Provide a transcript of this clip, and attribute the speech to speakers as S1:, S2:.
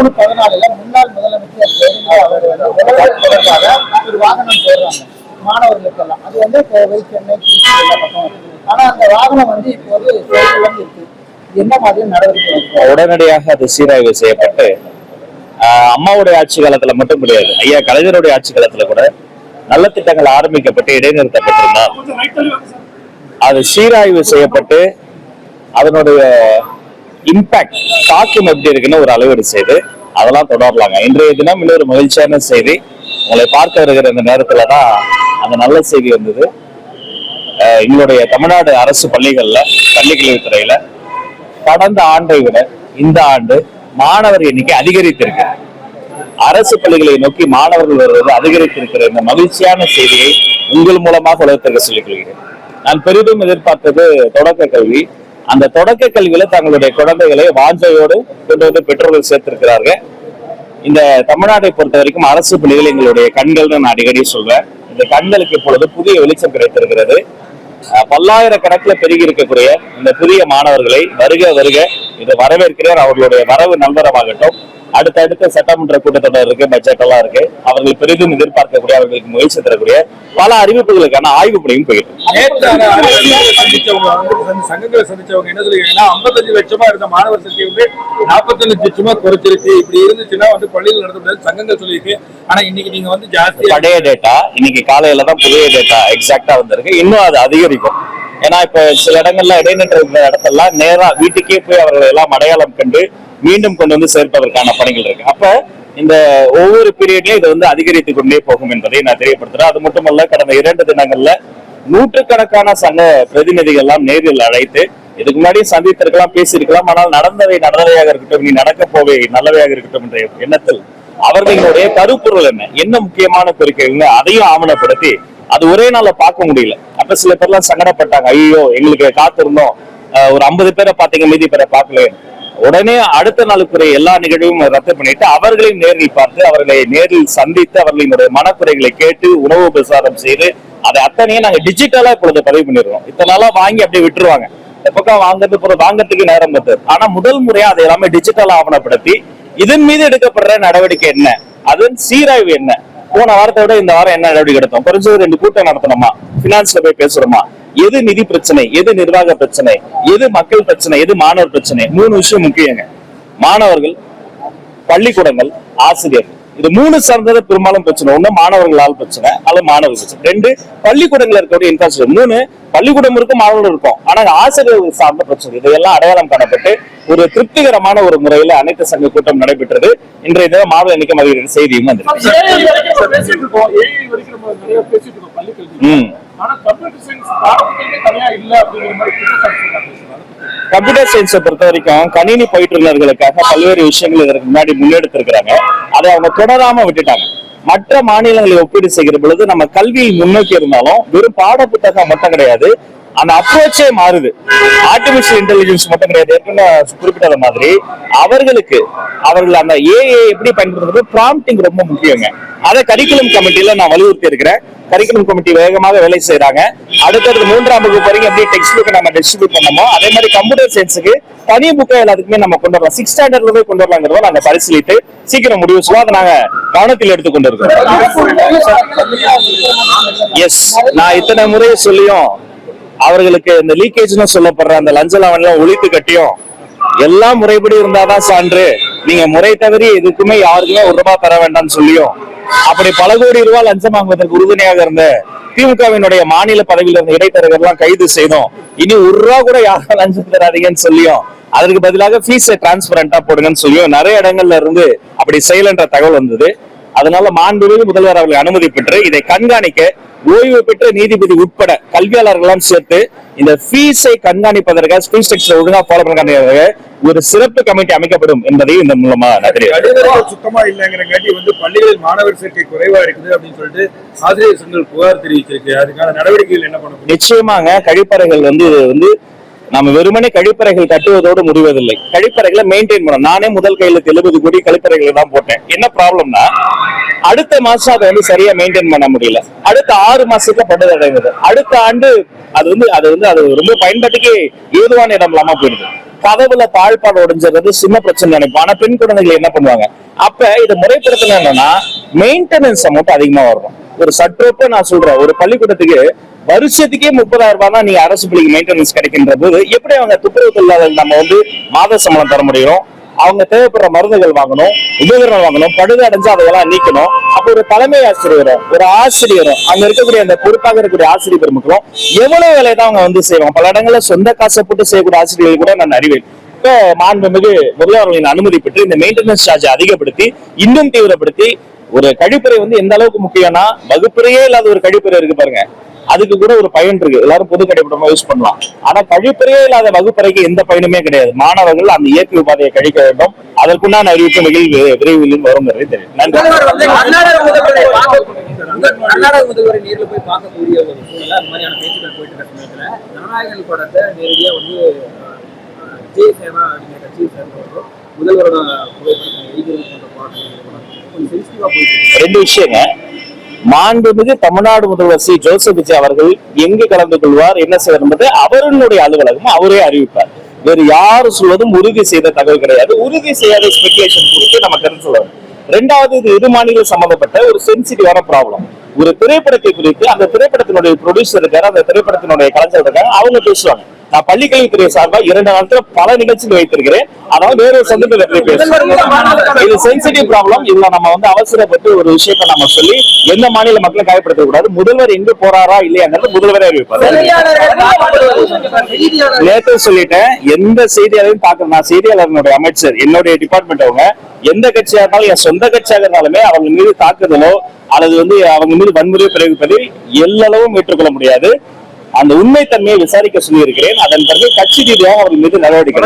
S1: 3/14 முன்னாள் முதலமைச்சர் தொடர்பாக ஒரு வாகனம் போடுறாங்க மாணவர்களுக்கெல்லாம். அது கோவை, சென்னை, திருச்சி எல்லா பக்கம். ஆனா அந்த வாகனம் இப்போது இருக்கு. என்ன மாதிரி நடவடிக்கை?
S2: உடனடியாக அது சீராய்வு செய்யப்பட்டு அம்மாவுடைய ஆட்சி காலத்துல மட்டும் கிடையாது, ஐயா கலைஞருடைய ஆட்சி காலத்துல கூட நல்ல திட்டங்கள் ஆரம்பிக்கப்பட்டு இடைநிறுத்தப்பட்டிருந்தால் அது சீராய்வு செய்யப்பட்டு அதனுடைய இம்பாக்ட் தாக்கம் எப்படி இருக்குன்னு ஒரு அளவீடு செய்து அதெல்லாம் தொடரலாங்க. இன்றைய தினம் இன்னொரு மகிழ்ச்சியான செய்தி உங்களை பார்க்க வருகிற இந்த நேரத்துல தான் அந்த நல்ல செய்தி வந்தது. எங்களுடைய தமிழ்நாடு அரசு பள்ளிகள்ல பள்ளிக்கல்வித்துறையில கடந்த ஆண்டை விட இந்த ஆண்டு மாணவர் எண்ணிக்கை அதிகரித்திருக்கு. அரசு பள்ளிகளை நோக்கி மாணவர்கள் வருவது அதிகரித்திருக்கிற இந்த மகிழ்ச்சியான செய்தியை உங்கள் மூலமாக உலகத்திற்கு சொல்லிக் கொள்கிறேன். நான் பெரிதும் எதிர்பார்த்தது தொடக்க கல்வி. அந்த தொடக்க கல்வியில தங்களுடைய குழந்தைகளை வாஞ்சையோடு கொண்டு வந்து பெற்றோர்கள் சேர்த்திருக்கிறார்கள். இந்த தமிழ்நாட்டை பொறுத்த வரைக்கும் அரசு பள்ளிகள் எங்களுடைய கண்கள்னு நான் அடிக்கடி சொல்வேன். இந்த கண்களுக்கு இப்பொழுது புதிய வெளிச்சம் கிடைத்திருக்கிறது. பல்லாயிரக்கணக்கில் பெருகி இருக்கக்கூடிய இந்த புதிய மாணவர்களை வருக வருக இதை வரவேற்கிறார். அவர்களுடைய வரவு நல்வரமாகட்டும். அடுத்தடுத்த சட்டமன்ற கூட்டத்தொடர் இருக்கு, பட்ஜெட் எல்லாம் இருக்கு. அவர்கள் பெரிதும் எதிர்பார்க்கக்கூடிய அவர்களுக்கு முயற்சி தரக்கூடிய பல அறிவிப்புகளுக்கான ஆய்வு பணியும் போயிட்டு
S3: சங்கங்களை சந்திச்சவங்க என்ன சொல்லிருக்காங்கன்னா 55 லட்சமா இருந்த மாணவர் சக்தி 45 லட்சமா குறைச்சிருக்கு. இப்படி இருந்துச்சுன்னா பள்ளிகள் நடத்த முடியாது சங்கங்கள் சொல்லியிருக்கு. ஆனா இன்னைக்கு நீங்க ஜாஸ்தி
S2: பழைய டேட்டா இன்னைக்கு காலையில தான் புதிய டேட்டா எக்ஸாக்டா வந்திருக்கு. இன்னும் அது அதிகரிக்கும். ஏன்னா இப்ப சில இடங்கள்ல இடைநிற்ற இடத்தெல்லாம் நேரா வீட்டுக்கே போய் அவர்கள் எல்லாம் அடையாளம் கண்டு மீண்டும் கொண்டு வந்து சேர்ப்பதற்கான பணிகள் இருக்கு. அப்ப இந்த ஒவ்வொரு பீரியட்லயும் இது அதிகரித்துக் கொண்டே போகும் என்பதை நான் தெரியப்படுத்துறேன். அது மட்டுமல்ல, கடந்த 2 தினங்கள்ல நூற்றுக்கணக்கான சங்க பிரதிநிதிகள் எல்லாம் நேரில் அழைத்து இதுக்கு முன்னாடி சந்தித்திருக்கலாம், பேசியிருக்கலாம். ஆனால் நடந்தவை நடந்தவையாக இருக்கட்டும், நீ நடக்க போவே நல்லவையாக இருக்கட்டும் என்ற எண்ணத்தில் அவர்களுடைய கருப்பொருள் என்ன முக்கியமான கோரிக்கைகள் அதையும் ஆவணப்படுத்தி அது ஒரே நாள்ல பார்க்க முடியல. அப்ப சில பேர்லாம் சங்கடப்பட்டாங்க, ஐயோ எங்களுக்கு காத்திருந்தோம், ஒரு 50 பேரை பார்த்தீங்க, மீதி பேரை பார்க்கல. உடனே அடுத்த நாளுக்குரிய எல்லா நிகழ்வும் ரத்து பண்ணிட்டு அவர்களையும் நேரில் பார்த்து அவர்களை நேரில் சந்தித்து அவர்களினுடைய மனக்குறைகளை கேட்டு உணவு பிரசாரம் செய்து அதை அத்தனையும் நாங்க டிஜிட்டலா இப்பொழுது பதிவு பண்ணிடுறோம். இத்தனை நாளா வாங்கி அப்படியே விட்டுருவாங்க. இந்த பக்கம் வாங்கறதுக்கு நேரம் பத்து. ஆனா முதல் முறையா அதை எல்லாமே டிஜிட்டலா ஆவணப்படுத்தி இதன் மீது எடுக்கப்படுற நடவடிக்கை என்ன, அதன் சீராய்வு என்ன, போன வாரத்தை விட இந்த வாரம் என்ன நடவடிக்கை எடுத்தோம், குறைஞ்சது 2 கூட்டம் நடத்தணுமா, பினான்ஸ்ல போய் பேசுறோமா, எது நிதி பிரச்சனை, எது நிர்வாக பிரச்சனை, எது மக்கள் பிரச்சனை, எது மாணவர் பிரச்சனை. 3 விஷயம் முக்கியங்க. மாணவர்கள், பள்ளிக்கூடங்கள், ஆசிரியர்கள். இது 3 சார்ந்தது பெரும்பாலும் பிரச்சனை. 1 மாணவர்களால் பிரச்சனை அல்லது மாணவர்கள் பிரச்சனை. 2 பள்ளிக்கூடங்கள் இருக்கக்கூடிய இன்ஃப்ராஸ்ட்ரக்சர். 3 பள்ளிக்கூடம் இருக்கும், மாணவர்கள் இருக்கும், ஆனா ஆசிரியர்கள் சார்ந்த பிரச்சனை. இதையெல்லாம் அடையாளம் காணப்பட்டு ஒரு திருப்திகரமான ஒரு முறையில அனைத்து சங்க கூட்டம் நடைபெற்றது. இன்றைய தினம் மாணவர் எண்ணிக்கை மதிப்பீடு செய்தியும் கம்ப்யூட்டர் சயின்ஸை பொறுத்த வரைக்கும் கணினி பயிற்றுனர்களுக்காக பல்வேறு விஷயங்கள் இதற்கு முன்னாடி முன்னெடுத்திருக்கிறாங்க. அதை அவங்க தொடராம விட்டுட்டாங்க. மற்ற மாநிலங்களை ஒப்பீடு செய்கிற பொழுது நம்ம கல்வியில் முன்னோக்கி இருந்தாலும் வெறும் பாட புத்தகம் மட்டும் கிடையாது, அந்த அப்ரோச்சே மாறுது. ஆர்டிபிஷியல் இன்டெலிஜென்ஸ் மட்டும் கிடையாது. ஏற்கனவே குறிப்பிட்ட மாதிரி அவர்கள் அந்த ஏஐ எப்படி பயன்படுத்துறது, ப்ராம்ப்டிங் ரொம்ப முக்கியங்க. அதை கரிக்குலம் கமிட்டியில நான் வலியுறுத்தி இருக்கிறேன். கரிக்குலம் கமிட்டி வேகமாக வேலை செய்யறாங்க. அடுத்தது 3ஆம் வகுப்பு வரைக்கும் எப்படி டெக்ஸ்ட் புக் நம்ம டிஸ்ட்ரிபியூட் பண்ணமோ அதே மாதிரி கம்ப்யூட்டர் சயின்ஸுக்கு தனி புக்கை எல்லாத்துக்குமே நம்ம கொண்டு வரலாம். 6th ஸ்டாண்டர்ட்ல போய் கொண்டு வரலாங்கிறத நாங்க பரிசீலித்து சீக்கிரம் முடிவு சொல்லுவோம். அதை நாங்க கவனத்தில் எடுத்துக் கொண்டு இருக்கோம். எஸ், நான் இத்தனை முறை சொல்லியும் அவர்களுக்கு இந்த லீக்கேஜ்னு சொல்லப்படுற அந்த லஞ்ச லாவண்யம் ஒழித்து கட்டியும் எல்லாம் முறைப்படி இருந்தாதான் சான்று, நீங்க முறை தவறி எதுக்குமே யாருக்குமே 1 ரூபாய் தர வேண்டாம்னு சொல்லியும் அப்படி பல கோடி ரூபாய் லஞ்சம் வாங்குவதற்கு உறுதுணையாக இருந்த திமுகவினுடைய மாநில பதவியில் இருந்த இடைத்தரகர்கள் எல்லாம் கைது செய்தோம். இனி 1 ரூபாய் கூட யாரும் லஞ்சம் தராதீங்கன்னு சொல்லியும் அதற்கு பதிலாக ஃபீஸை டிரான்ஸ்பரண்டா போடுங்கன்னு சொல்லியும் நிறைய இடங்கள்ல இருந்து அப்படி செயலன்ற தகவல் வந்தது. அதனால மாண்புமிகு முதல்வர் அவர்கள் அனுமதி பெற்று இதை கண்காணிக்க ஓய்வு பெற்ற நீதிபதி உட்பட கல்வியாளர்களெல்லாம் சேர்த்து இந்த ஃபீஸை கண்காணிப்பதற்காக ஃபீஸ் ஸ்ட்ரக்சர் ஒழுங்கா ஃபாலோ பண்ணுறதுக்காக ஒரு சிறப்பு கமிட்டி அமைக்கப்படும் என்பதையும் இந்த மூலமா
S3: சுத்தமா இல்லைங்கிறங்காட்டி பள்ளிகளில் மாணவர் சேர்க்கை குறைவா இருக்குது அப்படின்னு சொல்லிட்டு ஆசிரியர் சங்கங்கள் புகார் தெரிவிச்சிருக்கு. அதுக்கான நடவடிக்கைகள் என்ன பண்ண?
S2: நிச்சயமாங்க, கழிப்பறைகள் நம்ம வெறுமனே கழிப்பறைகள் கட்டுவதோடு முடிவதில்லை. கழிப்பறைகளை மெயின்டைன் பண்ணணும். நானே முதல் கையெழுத்து 70 கோடி கழிப்பறைகளை தான் போட்டேன். என்ன ப்ராப்ளம்னா அடுத்த மாசம் அதை சரியா மெயின்டைன் பண்ண முடியல. அடுத்த 6 மாசத்துல படுது அடைந்தது. அடுத்த ஆண்டு அது ரொம்ப பயன்பாட்டுக்கு ஏதுவான இடம் இல்லாம போயிடுது. கதவுல தாழ்பாடு உடைஞ்சிடுறது சின்ன பிரச்சனை நினைப்போம். ஆனா பெண் குழந்தைகள் என்ன பண்ணுவாங்க? அப்ப இதை முறைப்படுத்தணும் என்னன்னா மெயின்டெனன்ஸ் அமௌண்ட் அதிகமா வரும். ஒரு சற்றொப்ப நான் சொல்றேன், ஒரு பள்ளிக்கூடத்துக்கு வருஷத்துக்கே 30,000 ரூபாய் தான் நீங்க அரசு பள்ளிக்கு மெயின்டெனன்ஸ் கிடைக்கின்ற போது எப்படி அவங்க துப்புரவு தொழிலாளர்கள் நம்ம மாத சம்பளம் தர முடியும்? அவங்க தேவைப்படுற மருந்துகள் வாங்கணும், உபகரணம் வாங்கணும், பழுது அடைஞ்சு அதையெல்லாம் நீக்கணும். அப்போ ஒரு தலைமை ஆசிரியரும் ஒரு ஆசிரியரும் அங்க இருக்கக்கூடிய அந்த பொறுப்பாக இருக்கக்கூடிய ஆசிரியர் பெருமக்களும் எவ்வளவு வேலையை தான் அவங்க செய்வாங்க. பல இடங்கள்ல சொந்த காசை போட்டு செய்யக்கூடிய ஆசிரியர்கள் கூட நான் அறிவேன். இப்ப மாண்புமிகு முதல்வர்களின் அனுமதி பெற்று இந்த மெயின்டெனன்ஸ் சார்ஜ் அதிகப்படுத்தி இன்னும் தீவிரப்படுத்தி ஒரு கழிப்பறை எந்த அளவுக்கு முக்கியம்னா வகுப்பறையே இல்லாத ஒரு கழிப்பறை இருக்கு பாருங்க, அதுக்கு கூட ஒரு பயன் இருக்கு. எல்லாரும் பொது கழிப்பிடமா யூஸ் பண்ணலாம். ஆனா கழிப்பறையே இல்லாத வகுப்பறைக்கு எந்த பயனுமே கிடையாது. மாணவர்கள் அந்த இயற்கை உபாதையை கழிக்க வேண்டும். அதற்குண்டான அறிவிப்பு விரைவில் வரும் தெரியும். நன்றி.
S4: கர்நாடக முதல்வரை நேரில் போய் பார்க்கக்கூடிய ஒரு சூழ்நிலை அந்த மாதிரியான பேச்சுக்கள் போயிட்டு இருக்க சமயத்துல ஜனநாயகர்கள் படத்தை நேரடியா விஜய் சேனா அப்படிங்கிற கட்சியை சேர்ந்தவர்கள் முதல்வரோட புகைப்படத்தை எழுதி போன்ற பாடல்கள் கொஞ்சம் சென்சிட்டிவா போயிட்டு
S2: ரெண்டு விஷயங்க. மாண்புமிகு தமிழ்நாடு முதல்வர் சி ஜோசப் விஜய் அவர்கள் எங்கு கலந்து கொள்வார், என்ன செய்வார் என்பது அவர்களுடைய அலுவலகம் அவரே அறிவிப்பார். வேறு யாரும் சொல்வதும் உறுதி செய்த தகவல் கிடையாது. உறுதி செய்யாத ஸ்பெகுலேஷன் குறித்து நம்ம கருத்து சொல்லணும். ரெண்டாவது, இது இரு மாநில சம்பந்தப்பட்ட ஒரு சென்சிட்டிவான ப்ராப்ளம். ஒரு திரைப்படத்தை குறித்து அந்த திரைப்படத்தினுடைய ப்ரொடியூசர் இருக்காரு, அந்த திரைப்படத்தினுடைய கலைஞர் இருக்காங்க, அவங்க பேசுவாங்க. நான் பள்ளிக்கல்வித்துறை சார்பா 2 நாட்கள் பல நிகழ்ச்சிகள் வைத்திருக்கிறேன். அதாவது வேற ஒரு சந்தர்ப்பத்தில் பேசுறேன். இது சென்சிட்டிவ் ப்ராப்ளம். இதுல நம்ம அவசரப்பட்டு ஒரு விஷயத்தை நம்ம சொல்லி எந்த மாநில மக்களை காயப்படுத்த கூடாது. முதல்வர் எங்க போறாரா இல்லையாங்கிறது முதல்வரே அறிவிப்பார். நேற்று சொல்லிட்டேன், எந்த செய்தியாளரையும் தாக்கணும். நான் செய்தியாளர்களுடைய அமைச்சர், என்னுடைய டிபார்ட்மெண்ட், அவங்க எந்த கட்சியா இருந்தாலும் என் சொந்த கட்சியாக இருந்தாலுமே அவங்க மீது தாக்குதலோ அல்லது அவங்க மீது வன்முறையோ பிரயோகிப்பதை எல்லளவும் ஏற்றுக்கொள்ள முடியாது. அந்த உண்மை தன்மையை விசாரிக்க சொல்லி இருக்கிறேன். அதன் பிறகு கட்சி ரீதியாக அவர்கள் மீது நடவடிக்கை